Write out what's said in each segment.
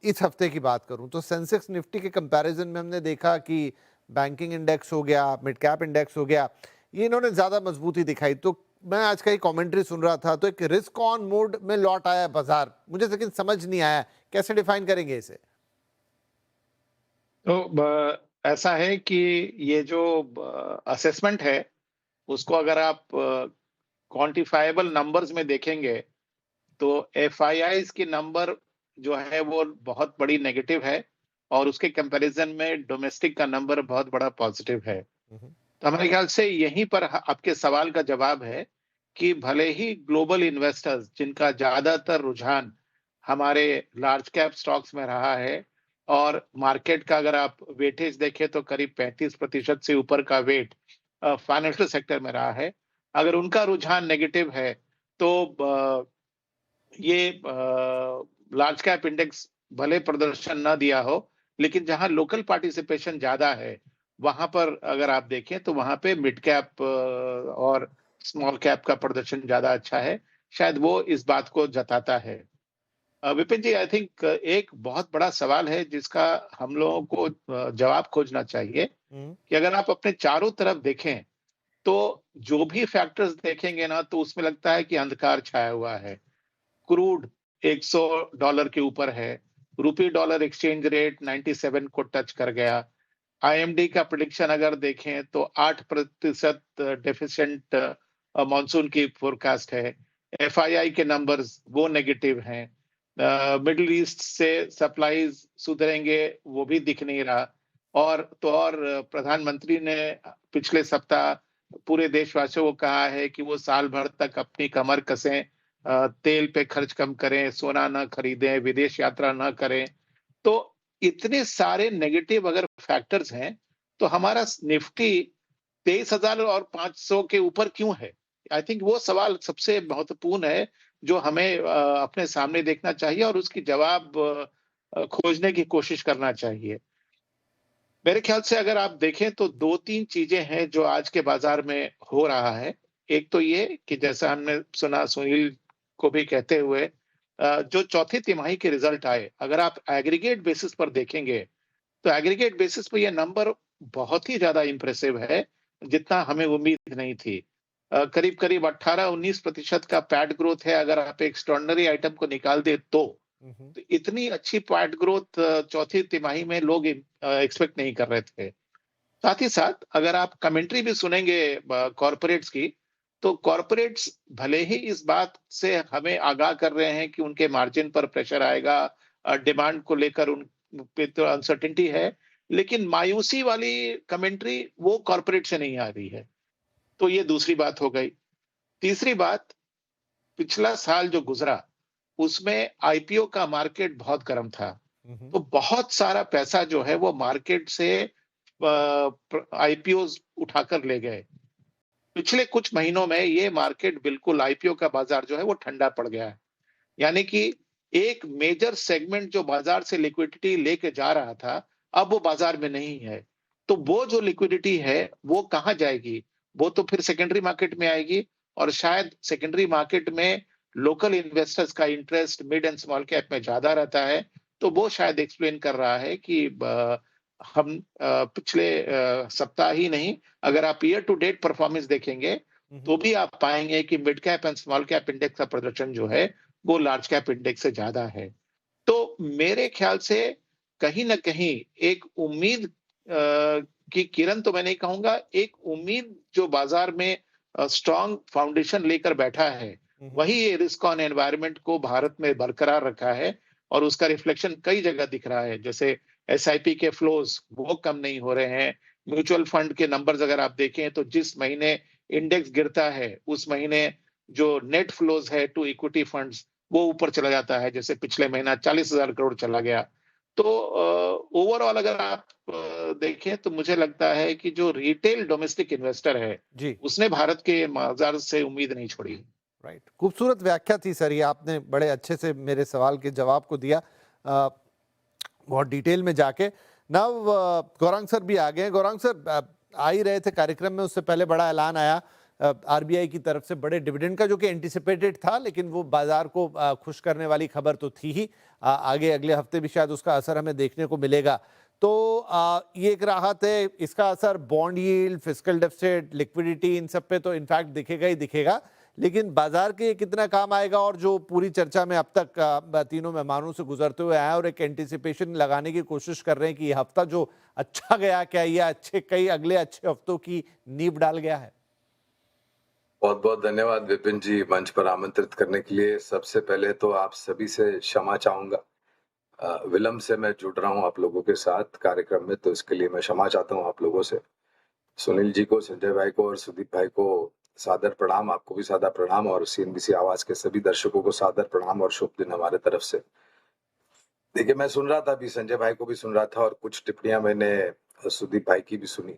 इस हफ्ते की बात करूं तो सेंसेक्स निफ्टी के कंपैरिजन में हमने देखा कि बैंकिंग इंडेक्स हो गया, मिड कैप इंडेक्स हो गया, ये इन्होंने ज्यादा मजबूती दिखाई। तो मैं आज का ही कमेंट्री सुन रहा था तो एक रिस्क ऑन मोड में लौट आया बाजार, मुझे लेकिन समझ नहीं आया कैसे डिफाइन करेंगे इसे। तो ऐसा है कि ये जो असेसमेंट है, उसको अगर आप क्वांटिफाइबल नंबर्स में देखेंगे, तो एफआईआईज़ के नंबर जो है वो बहुत बड़ी नेगेटिव है और उसके कंपैरिजन में डोमेस्टिक का नंबर बहुत बड़ा पॉजिटिव है। हम्म। तो हमारे ख्याल से यहीं पर आपके सवाल का जवाब है कि भले ही ग्लोबल इन्वेस्टर्स जिनका ज्यादातर रुझान हमारे लार्ज कैप स्टॉक्स में रहा है और मार्केट का अगर आप वेटेज देखें तो करीब 35% से ऊपर का वेट फाइनेंशियल सेक्टर में रहा है। अगर उनका रुझान नेगेटिव है तो ये लार्ज कैप इंडेक्स भले प्रदर्शन ना दिया हो, लेकिन जहां लोकल पार्टिसिपेशन ज्यादा है, वहां पर अगर आप देखें तो वहां पे मिड कैप और स्मॉल कैप का प्रदर्शन ज्यादा अच्छा है। शायद वो इस बात को जताता है। विपिन जी, आई थिंक एक बहुत बड़ा सवाल है जिसका हम लोगों को जवाब खोजना चाहिए हम्म। कि अगर आप अपने चारों तरफ देखें, तो जो भी फैक्टर्स देखेंगे ना, तो उसमें लगता है कि अंधकार छाया हुआ है। क्रूड $100 के ऊपर है। रुपी डॉलर एक्सचेंज रेट 97 को टच कर गया। आईएमडी का प्रेडिक्शन अगर देखें तो 8% डेफिशिएंट मॉनसून की फोरकास्ट है। एफआईआई के नंबर्स वो नेगेटिव हैं। मिडिल ईस्ट से सप्लाईज सुधरेंगे वो भी दिख नहीं रहा। और तो और प्रधानमंत्री ने पिछले सप्ताह पूरे देशवासियों को कहा है कि वो साल भर तक अपनी कमर कसें, तेल पे खर्च कम करें, सोना ना खरीदें, विदेश यात्रा ना करें। तो इतने सारे नेगेटिव अगर फैक्टर्स हैं, तो हमारा निफ्टी 23,000 और 500 के ऊपर क्यों है? आई थिंक वो सवाल सबसे महत्वपूर्ण है, जो हमें अपने सामने देखना चाहिए और उसकी जवाब खोजने की कोशिश करना चाहिए। मेरे ख्याल से अगर आप देखें तो 2-3 चीजें हैं जो आज के बाजार में हो रहा है। एक तो ये कि जैसा हमने सुना सुनील को भी कहते हुए, जो चौथी तिमाही के रिजल्ट आए, अगर आप एग्रीगेट बेसिस पर देखेंगे, तो एग्रीगेट बेसिस पे ये नंबर बहुत ही ज़्यादा इम्प्रेसिव है, जितना हमें उम्मीद नहीं थी। करीब-करीब 18-19% का पैट ग्रोथ है, अगर आप एक्स्ट्राऑर्डिनरी आइटम को निकाल दें तो। हम्म। तो इतनी अच्छी पैट ग्रोथ चौथी तिमाही में लोग एक्सपेक्ट नहीं कर रहे थे। साथ ही साथ अगर आप कमेंट्री भी सुनेंगे कॉर्पोरेट्स की, तो कॉर्पोरेट्स भले ही इस बात से हमें आगाह कर रहे हैं कि उनके मार्जिन पर प्रेशर आएगा, डिमांड को लेकर उन पे तो अनसर्टेनिटी है, लेकिन मायूसी वाली कमेंट्री वो कॉर्पोरेट से नहीं आ रही है। तो ये दूसरी बात हो गई। तीसरी बात, पिछला साल जो गुजरा, उसमें आईपीओ का मार्केट बहुत गर्म था। हम्म। तो बहुत सारा पैसा जो है वो मार्केट से आईपीओ उठाकर ले गए। पिछले कुछ महीनों में ये मार्केट बिल्कुल आईपीओ का बाजार जो है वो ठंडा पड़ गया है। यानी कि एक मेजर सेगमेंट जो बाजार से लिक्विडिटी लेके जा रहा था, अब वो बाजार में नहीं है। तो वो जो लिक्विडिटी है, वो कहाँ जाएगी? वो तो फिर सेकेंडरी मार्केट में आएगी और शायद सेकेंडरी मार्केट में लोकल इन्वेस्टर्स का interest mid and small cap में ज़्यादा रहता है। तो वो शायद एक्सप्लेन कर रहा है कि हम पिछले सप्ताह ही नहीं, अगर आप ईयर टू डेट परफॉर्मेंस देखेंगे, हम्म। तो भी आप पाएँगे कि mid cap and small cap index का प्रदर्शन जो है, वो लार्ज कैप इंडेक्स से ज्यादा है। तो मेरे ख्याल से कहीं न कहीं एक उम्मीद की किरण तो मैं नहीं कहूँगा, एक उम्मीद जो बाजार में स्ट्रॉन्ग फाउंडेशन लेकर बैठा है, हम्म। वही ये रिस्क ऑन एनवायरनमेंट को भारत में बरकरार रखा है और उसका रिफ्लेक्शन कई जगह दिख रहा है। जैसे एसआईपी के फ्लोज़ वो कम नहीं हो रहे हैं। म्यूचुअल फंड के नंबर्स अगर आप देखें तो जिस महीने इंडेक्स गिरता है, उस महीने जो नेट फ्लोज़ है टू इक्विटी फंड्स वो ऊपर चला जाता है। जैसे पिछले महीना 40,000 करोड़ चला गया। तो ओवरऑल अगर आप देखें तो मुझे लगता है कि जो रिटेल डोमेस्टिक इन्वेस्टर है, जी। उसने भारत के बाजार से उम्मीद नहीं छोड़ी। राइट, खूबसूरत व्याख्या थी सर, ये आपने बड़े अच्छे से मेरे सवाल के जवाब को दिया, बहुत डिटेल में जाके। नव गौरांग सर भी आ गए हैं। गौरांग सर आ ही रहे थे कार्यक्रम में, उससे पहले बड़ा ऐलान आया आरबीआई की तरफ से बड़े डिविडेंड का, जो कि एंटिसिपेटेड था, लेकिन वो बाजार को खुश करने वाली खबर तो थी ही। आगे अगले हफ्ते भी शायद उसका असर हमें देखने को मिलेगा। तो ये एक राहत है, इसका असर bond yield, fiscal deficit, liquidity, इन सब पे तो इनफैक्ट दिखेगा ही दिखेगा। लेकिन बाजार के कितना काम आएगा, और जो पूरी चर्चा में अब तक तीनों मेहमानों से गुजरते हुए आए और एक एंटिसिपेशन लगाने की कोशिश कर रहे हैं कि ये हफ्ता जो अच्छा गया, क्या ये कई अगले अच्छे हफ्तों की नींव डाल गया है? बहुत बहुत धन्यवाद विपिन जी, मंच पर आमंत्रित करने के लिए। सबसे पहले तो आप सभी से क्षमा चाहूंगा, विलंब से मैं जुड़ रहा हूं आप लोगों के साथ कार्यक्रम में, तो इसके लिए मैं क्षमा चाहता हूं आप लोगों से। सुनील जी को, संजय भाई को और सुदीप भाई को सादर प्रणाम, आपको भी सादर प्रणाम, और सीएनबीसी आवाज के सभी दर्शकों को सादर प्रणाम और शुभ दिन हमारे तरफ से। देखिए, मैं सुन रहा था अभी, संजय भाई को भी सुन रहा था और कुछ टिप्पणियां मैंने सुदीप भाई की भी सुनी।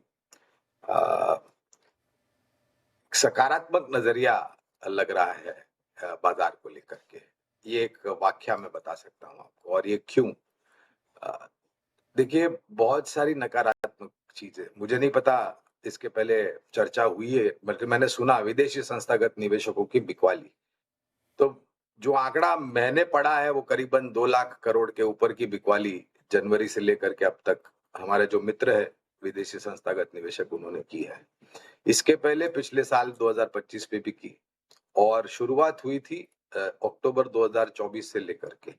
सकारात्मक नजरिया लग रहा है बाजार को लेकर के। ये एक वाक्या मैं बता सकता हूं आपको, और ये क्यों। अ, देखिए, बहुत सारी नकारात्मक चीजें, मुझे नहीं पता इसके पहले चर्चा हुई है, बल्कि मैंने सुना विदेशी संस्थागत निवेशकों की बिकवाली। तो जो आंकड़ा मैंने पढ़ा है वो करीबन 2 लाख करोड़ के ऊपर की बिकवाली जनवरी से लेकर के अब तक हमारे जो मित्र है विदेशी संस्थागत निवेशक, उन्होंने की है। इसके पहले पिछले साल 2025 में भी की, और शुरुआत हुई थी अक्टूबर 2024 से लेकर के।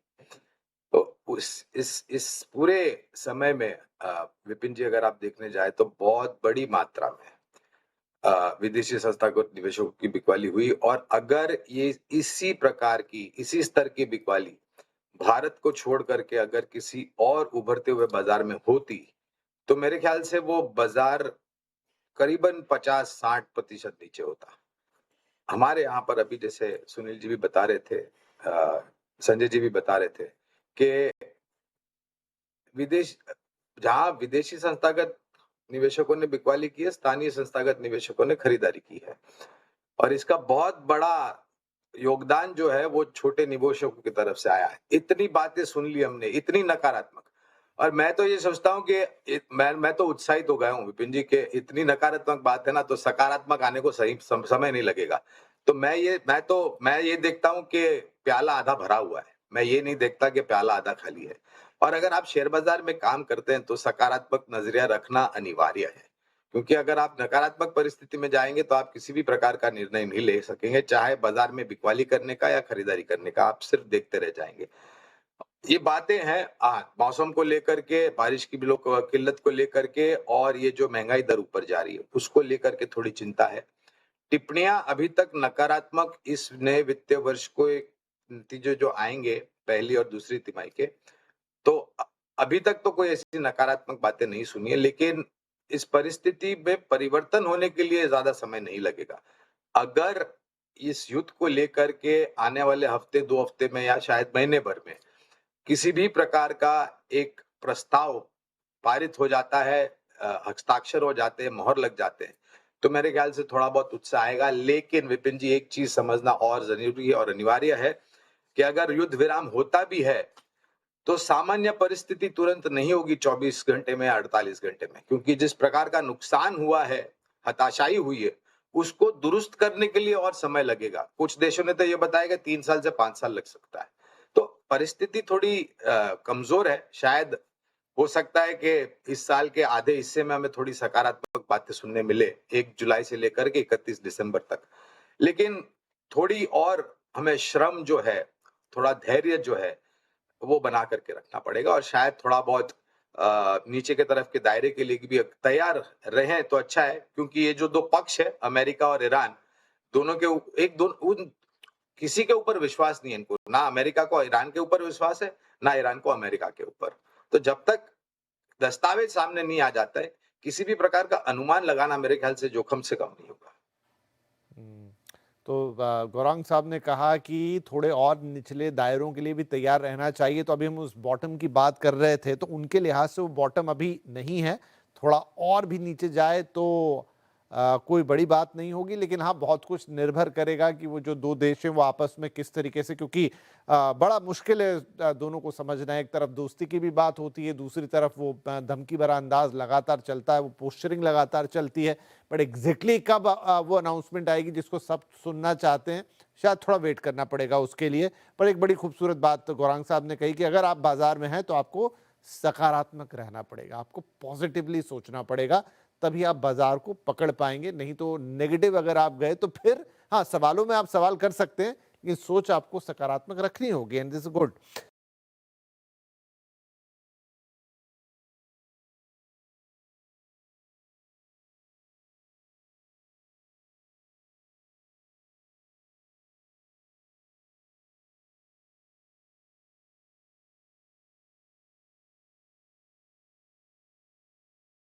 तो उस इस पूरे समय में विपिन जी, अगर आप देखने जाए तो बहुत बड़ी मात्रा में विदेशी संस्थागत निवेशकों की बिकवाली हुई, और अगर ये इसी प्रकार की, इसी स्तर की बिकवाली भारत को छोड़ करके अगर किसी और उभरते हुए बाजार में होती, तो मेरे ख्याल से वो बाजार करीबन 50-60% नीचे होता। हमारे यहाँ पर अभी, जैसे सुनील जी भी बता रहे थे, संजय जी भी बता रहे थे कि विदेश जहाँ विदेशी संस्थागत निवेशकों ने बिकवाली की है, स्थानीय संस्थागत निवेशकों ने खरीदारी की है, और इसका बहुत बड़ा योगदान जो है वो छोटे निवेशकों की तरफ से आया है। इतनी बातें सुन ली हमने, इतनी नकारात्मक, और मैं तो ये सोचता हूँ कि मैं तो उत्साहित हो गया हूँ विपिन जी के, इतनी नकारात्मक बात है ना, तो सकारात्मक आने को सही समय नहीं लगेगा। तो मैं ये देखता हूँ कि प्याला आधा भरा हुआ है, मैं ये नहीं देखता कि प्याला आधा खाली है। और अगर आप शेयर बाजार में काम करते हैं तो सकारात्मक नजरिया रखना अनिवार्य है, क्योंकि अगर आप नकारात्मक परिस्थिति में जाएंगे तो आप किसी भी प्रकार का निर्णय नहीं ले सकेंगे, चाहे बाजार में बिकवाली करने का या खरीदारी करने का, आप सिर्फ देखते रह जाएंगे। ये बातें हैं मौसम को लेकर के, बारिश की किल्लत को लेकर के, और ये जो महंगाई दर ऊपर जा रही है उसको लेकर के थोड़ी चिंता है। टिप्पणियां अभी तक नकारात्मक इस नए वित्तीय वर्ष को एक नतीजे जो आएंगे पहली और दूसरी तिमाही के, तो अभी तक तो कोई ऐसी नकारात्मक बातें नहीं सुनी है, लेकिन इस परिस्थिति में परिवर्तन होने के लिए ज्यादा समय नहीं लगेगा। अगर इस युद्ध को लेकर के आने वाले हफ्ते 2 हफ्ते में या शायद महीने भर में किसी भी प्रकार का एक प्रस्ताव पारित हो जाता है, हस्ताक्षर हो जाते हैं, मोहर लग जाते हैं, तो मेरे ख्याल से थोड़ा बहुत उत्साह आएगा। लेकिन विपिन जी, एक चीज समझना और जरूरी और अनिवार्य है कि अगर युद्ध विराम होता भी है तो सामान्य परिस्थिति तुरंत नहीं होगी 24 घंटे में या 48 घंटे में, क्योंकि जिस प्रकार का नुकसान हुआ है, हताशाई हुई है, उसको दुरुस्त करने के लिए और समय लगेगा। कुछ देशों ने तो ये बताया कि 3 साल से 5 साल लग सकता है। तो परिस्थिति थोड़ी कमजोर है। शायद हो सकता है कि इस साल के आधे हिस्से में हमें थोड़ी सकारात्मक बातें सुनने मिले, 1 जुलाई से लेकर के 31 दिसंबर तक। लेकिन थोड़ी और हमें श्रम जो है, थोड़ा धैर्य जो है, वो बना करके रखना पड़ेगा, और शायद थोड़ा बहुत नीचे के तरफ के दायरे के लिए भी तैयार रहें तो अच्छा है, क्योंकि ये जो 2 पक्ष है, अमेरिका और ईरान, दोनों के उन किसी के ऊपर विश्वास नहीं है इनको, ना अमेरिका को ईरान के ऊपर विश्वास है, ना ईरान को अमेरिका के ऊपर। तो जब तक दस्तावेज सामने नहीं आ जाता है, किसी भी प्रकार का अनुमान लगाना मेरे ख्याल से जोखिम से कम नहीं होगा। तो गौरांग साहब ने कहा कि थोड़े और निचले दायरों के लिए भी तैयार रहना चाहिए। तो अभी हम उस बॉटम की बात कर रहे थे, तो उनके लिहाज से वो बॉटम अभी नहीं है, थोड़ा और भी नीचे जाए तो कोई बड़ी बात नहीं होगी, लेकिन हाँ बहुत कुछ निर्भर करेगा कि वो जो दो देश हैं वो आपस में किस तरीके से, क्योंकि बड़ा मुश्किल है दोनों को समझना। एक तरफ दोस्ती की भी बात होती है, दूसरी तरफ वो धमकी भरा अंदाज लगातार चलता है, वो पोस्चरिंग लगातार चलती है। बट एग्जैक्टली कब वो अनाउंसमेंट आएगी जिसको सब सुनना चाहते हैं, शायद थोड़ा वेट करना पड़ेगा उसके लिए। पर एक बड़ी खूबसूरत बात तो गौरांग साहब ने कही कि अगर आप बाजार में हैं तो आपको सकारात्मक रहना पड़ेगा, आपको पॉजिटिवली सोचना पड़ेगा, तभी आप बाजार को पकड़ पाएंगे। नहीं तो नेगेटिव अगर आप गए तो फिर हाँ, सवालों में आप सवाल कर सकते हैं, लेकिन सोच आपको सकारात्मक रखनी होगी, एंड दिस इज गुड।